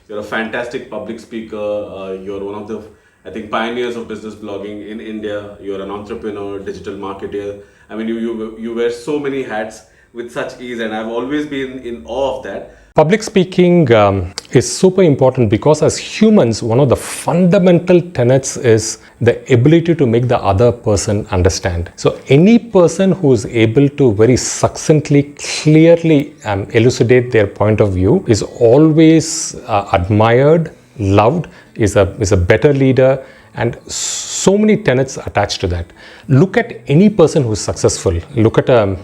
You're a fantastic public speaker. You're one of the, I think, pioneers of business blogging in India. You're an entrepreneur, digital marketer. I mean, you wear so many hats with such ease, and I've always been in awe of that. Public speaking is super important because as humans, one of the fundamental tenets is the ability to make the other person understand. So any person who is able to very succinctly, clearly elucidate their point of view is always admired, loved, is a better leader, and so many tenets attached to that. Look at any person who's successful. Look at a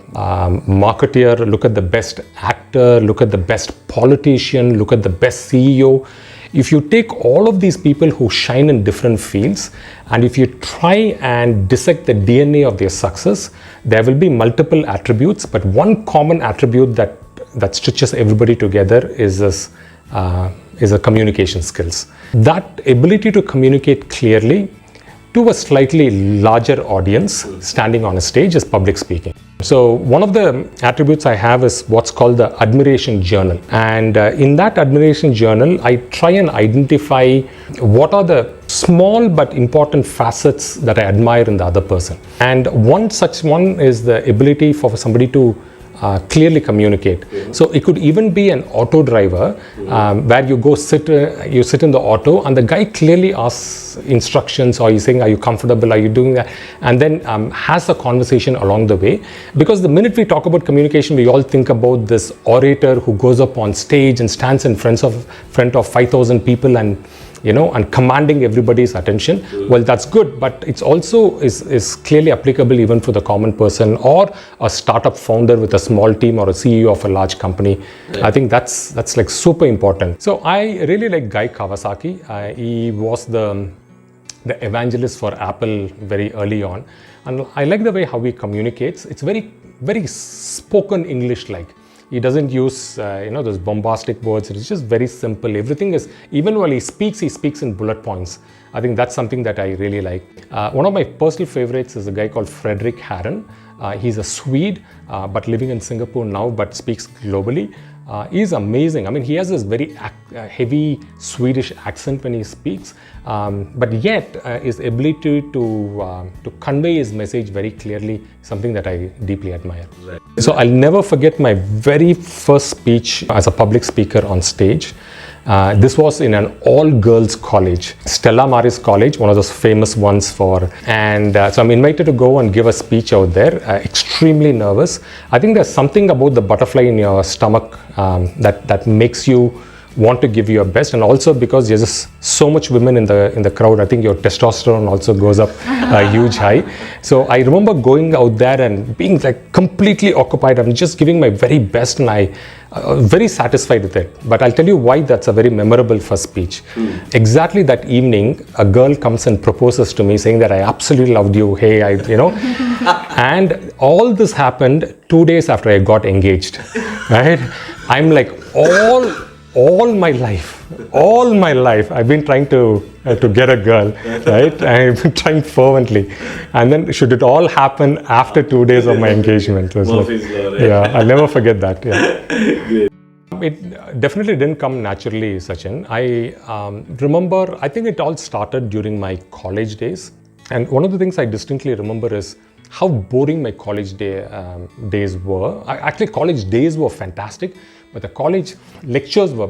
marketeer, look at the best actor, look at the best politician, look at the best CEO. If you take all of these people who shine in different fields, and if you try and dissect the DNA of their success, there will be multiple attributes, but one common attribute that stitches everybody together is a communication skills. That ability to communicate clearly to a slightly larger audience standing on a stage is public speaking. So one of the attributes I have is what's called the admiration journal. And in that admiration journal, I try and identify what are the small but important facets that I admire in the other person. And one such one is the ability for somebody to clearly communicate. So it could even be an auto driver where you sit in the auto and the guy clearly asks instructions, or he's saying, are you comfortable, are you doing that, and then has a conversation along the way. Because the minute we talk about communication, we all think about this orator who goes up on stage and stands in front of 5,000 people and commanding everybody's attention. Well, that's good, but it's also is clearly applicable even for the common person or a startup founder with a small team or a CEO of a large company. Yeah. I think that's like super important. So I really like Guy Kawasaki. He was the evangelist for Apple very early on, and I like the way how he communicates. It's very, very spoken English like. He doesn't use, those bombastic words. It's just very simple. Everything is, even while he speaks in bullet points. I think that's something that I really like. One of my personal favorites is a guy called Frederick Harron. He's a Swede, but living in Singapore now, but speaks globally. He's amazing. I mean, he has this very heavy Swedish accent when he speaks, but yet his ability to convey his message very clearly, something that I deeply admire. Right. So I'll never forget my very first speech as a public speaker on stage. This was in an all-girls college, Stella Maris College, one of those famous ones so I'm invited to go and give a speech out there, extremely nervous. I think there's something about the butterfly in your stomach that makes you want to give your best, and also because there's just so much women in the crowd, I think your testosterone also goes up a huge high. So I remember going out there and being like completely occupied. I'm just giving my very best, and I very satisfied with it. But I'll tell you why that's a very memorable first speech. Exactly that evening, a girl comes and proposes to me saying that I absolutely loved you. Hey, and all this happened 2 days after I got engaged, right? I'm like all my life, I've been trying to get a girl, right? I've been trying fervently. And then should it all happen after 2 days of my engagement? Yeah, I'll never forget that. Yeah. It definitely didn't come naturally, Sachin. I remember, I think it all started during my college days. And one of the things I distinctly remember is how boring my college days were. Actually, college days were fantastic, but the college lectures were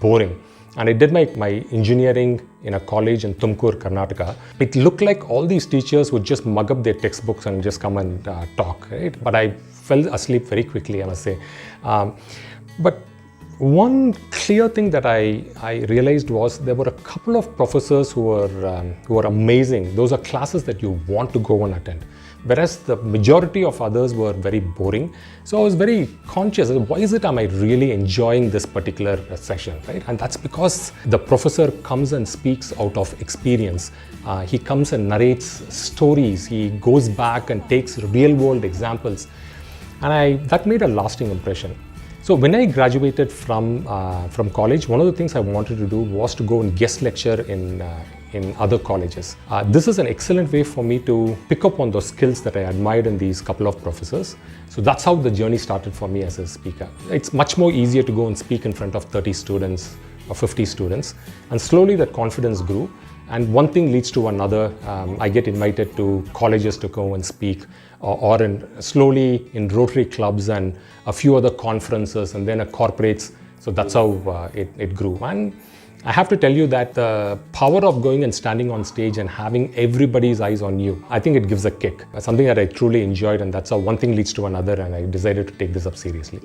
boring. And I did my engineering in a college in Tumkur, Karnataka. It looked like all these teachers would just mug up their textbooks and just come and talk, right? But I fell asleep very quickly, I must say. But one clear thing that I realized was there were a couple of professors who were amazing. Those are classes that you want to go and attend. Whereas the majority of others were very boring. So I was very conscious, why am I really enjoying this particular session, right? And that's because the professor comes and speaks out of experience. He comes and narrates stories. He goes back and takes real world examples. And that made a lasting impression. So when I graduated from college, one of the things I wanted to do was to go and guest lecture in other colleges. This is an excellent way for me to pick up on those skills that I admired in these couple of professors. So that's how the journey started for me as a speaker. It's much more easier to go and speak in front of 30 students or 50 students. And slowly that confidence grew. And one thing leads to another. I get invited to colleges to go and speak, or slowly in Rotary clubs and a few other conferences, and then corporates. So that's how it grew. And I have to tell you that the power of going and standing on stage and having everybody's eyes on you, I think it gives a kick. That's something that I truly enjoyed, and that's how one thing leads to another, and I decided to take this up seriously.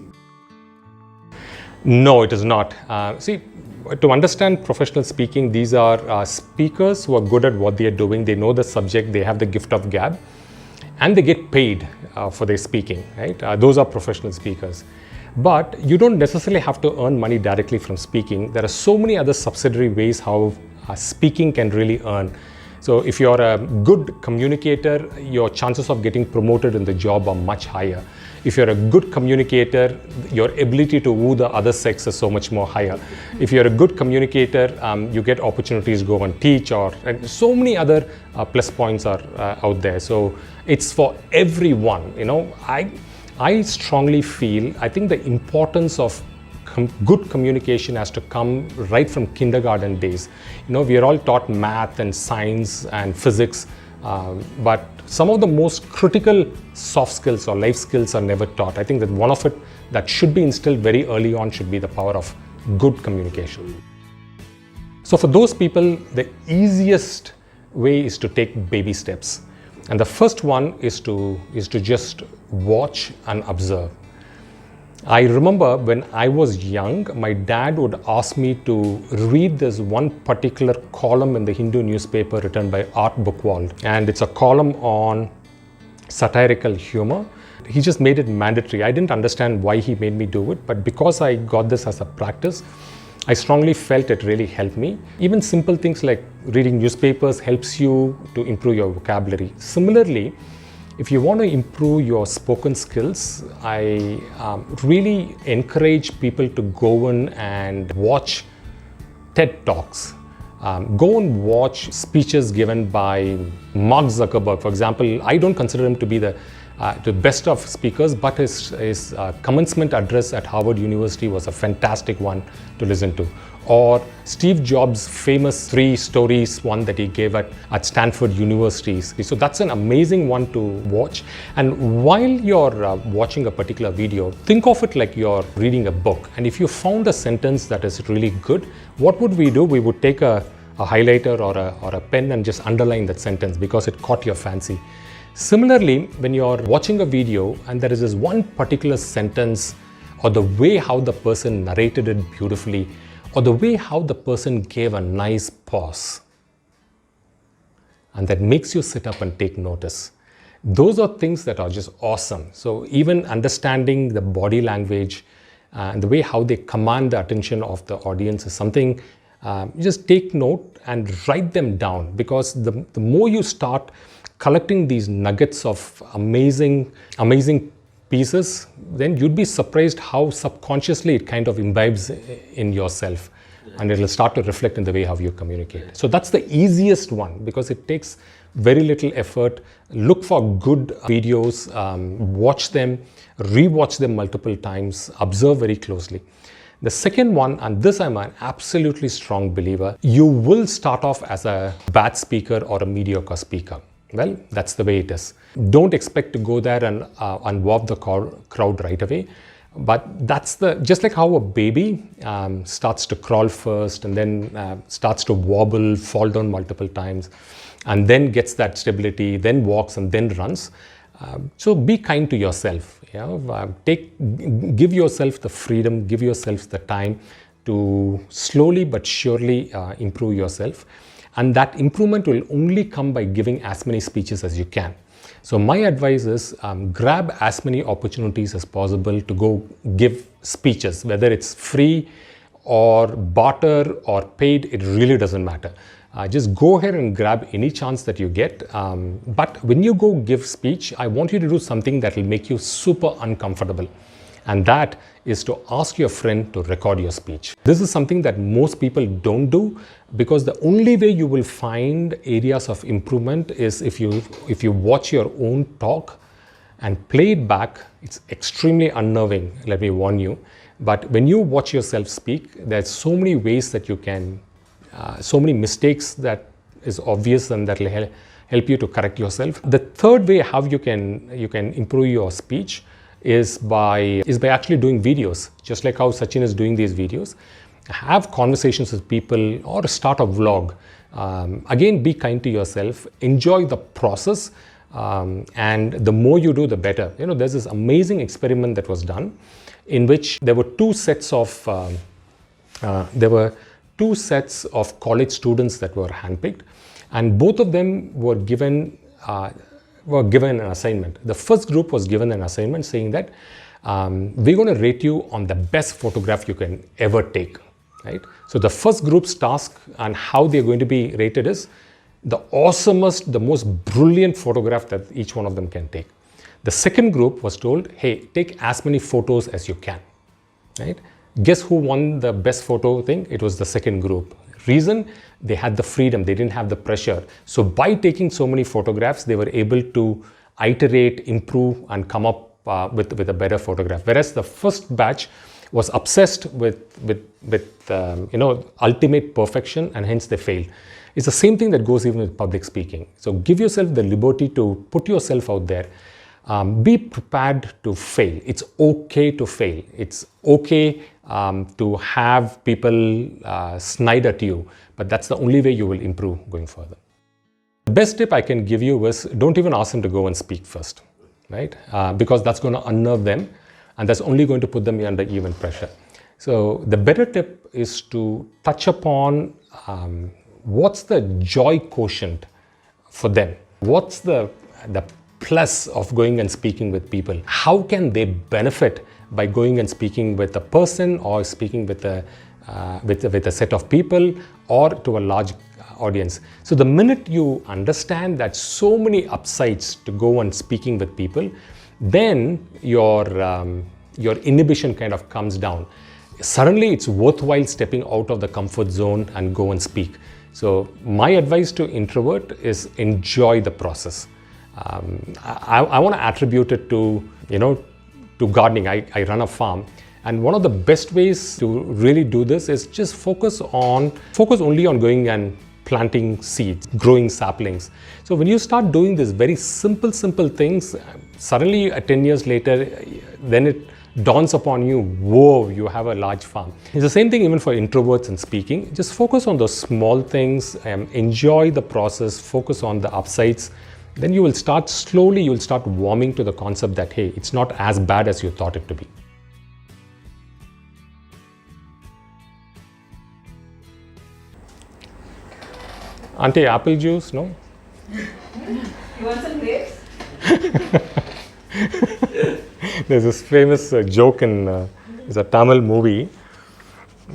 No, it is not. See, to understand professional speaking, these are speakers who are good at what they are doing. They know the subject, they have the gift of gab, and they get paid for their speaking, right? Those are professional speakers. But you don't necessarily have to earn money directly from speaking. There are so many other subsidiary ways how speaking can really earn. So if you're a good communicator, your chances of getting promoted in the job are much higher. If you're a good communicator, your ability to woo the other sex is so much more higher. If you're a good communicator, you get opportunities to go and teach, and so many other plus points are out there. So it's for everyone. I strongly feel, I think the importance of good communication has to come right from kindergarten days. We are all taught math and science and physics, but some of the most critical soft skills or life skills are never taught. I think that one of it that should be instilled very early on should be the power of good communication. So for those people, the easiest way is to take baby steps. And the first one is to just watch and observe. I remember when I was young, my dad would ask me to read this one particular column in the Hindu newspaper written by Art Bookwald. And it's a column on satirical humor. He just made it mandatory. I didn't understand why he made me do it, but because I got this as a practice, I strongly felt it really helped me. Even simple things like reading newspapers helps you to improve your vocabulary. Similarly, if you want to improve your spoken skills, I really encourage people to go in and watch TED Talks. Go and watch speeches given by Mark Zuckerberg. For example, I don't consider him to be the best of speakers, but his commencement address at Harvard University was a fantastic one to listen to. Or Steve Jobs' famous 3 stories, one that he gave at Stanford University. So that's an amazing one to watch. And while you're watching a particular video, think of it like you're reading a book. And if you found a sentence that is really good, what would we do? We would take a highlighter or a pen and just underline that sentence because it caught your fancy. Similarly, when you're watching a video and there is this one particular sentence, or the way how the person narrated it beautifully, or the way how the person gave a nice pause, and that makes you sit up and take notice. Those are things that are just awesome. So even understanding the body language and the way how they command the attention of the audience is something, you just take note and write them down, because the more you start collecting these nuggets of amazing pieces, then you'd be surprised how subconsciously it kind of imbibes in yourself, and it'll start to reflect in the way how you communicate. So that's the easiest one, because it takes very little effort. Look for good videos, watch them, rewatch them multiple times, observe very closely. The second one, and this I'm an absolutely strong believer, you will start off as a bad speaker or a mediocre speaker. Well, that's the way it is. Don't expect to go there and wow the crowd right away. But that's just like how a baby starts to crawl first and then starts to wobble, fall down multiple times, and then gets that stability, then walks and then runs. So be kind to yourself. Give yourself the freedom, give yourself the time to slowly but surely improve yourself. And that improvement will only come by giving as many speeches as you can. So my advice is grab as many opportunities as possible to go give speeches, whether it's free or barter or paid, it really doesn't matter. Just go ahead and grab any chance that you get. But when you go give speech, I want you to do something that will make you super uncomfortable. And that is to ask your friend to record your speech. This is something that most people don't do, because the only way you will find areas of improvement is if you watch your own talk and play it back. It's extremely unnerving, let me warn you. But when you watch yourself speak, there's so many ways that you can, so many mistakes that is obvious and that will help you to correct yourself. The third way how you can improve your speech is by actually doing videos, just like how Sachin is doing these videos. Have conversations with people or start a vlog. Again, be kind to yourself, enjoy the process, and the more you do, the better. There's this amazing experiment that was done in which there were two sets of college students that were handpicked, and both of them were given an assignment. The first group was given an assignment saying that we're going to rate you on the best photograph you can ever take. Right? So the first group's task and how they're going to be rated is the awesomest, the most brilliant photograph that each one of them can take. The second group was told, hey, take as many photos as you can. Right? Guess who won the best photo thing? It was the second group. Reason? They had the freedom, they didn't have the pressure. So by taking so many photographs, they were able to iterate, improve, and come up with a better photograph. Whereas the first batch was obsessed with ultimate perfection, and hence they failed. It's the same thing that goes even with public speaking. So give yourself the liberty to put yourself out there. Be prepared to fail. It's okay to fail. It's okay to have people snide at you, but that's the only way you will improve going further. The best tip I can give you is don't even ask them to go and speak first, right? Because that's going to unnerve them, and that's only going to put them under even pressure. So the better tip is to touch upon what's the joy quotient for them. What's the plus of going and speaking with people? How can they benefit by going and speaking with a person or speaking with a set of people or to a large audience? So the minute you understand that so many upsides to go and speaking with people, then your inhibition kind of comes down. Suddenly it's worthwhile stepping out of the comfort zone and go and speak. So my advice to introvert is enjoy the process. I want to attribute it to gardening. I run a farm, and one of the best ways to really do this is just focus only on going and planting seeds, growing saplings. So when you start doing this very simple things, suddenly 10 years later, then it dawns upon you, whoa, you have a large farm. It's the same thing even for introverts and speaking. Just focus on those small things, enjoy the process, focus on the upsides. Then you will start warming to the concept that, hey, it's not as bad as you thought it to be. Auntie, apple juice, no? You want some grapes? There's this famous joke in it's a Tamil movie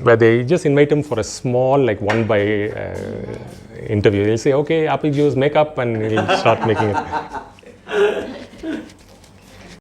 where they just invite him for a small, like one by interview. They'll say, okay, apple juice, make up, and he'll start making it.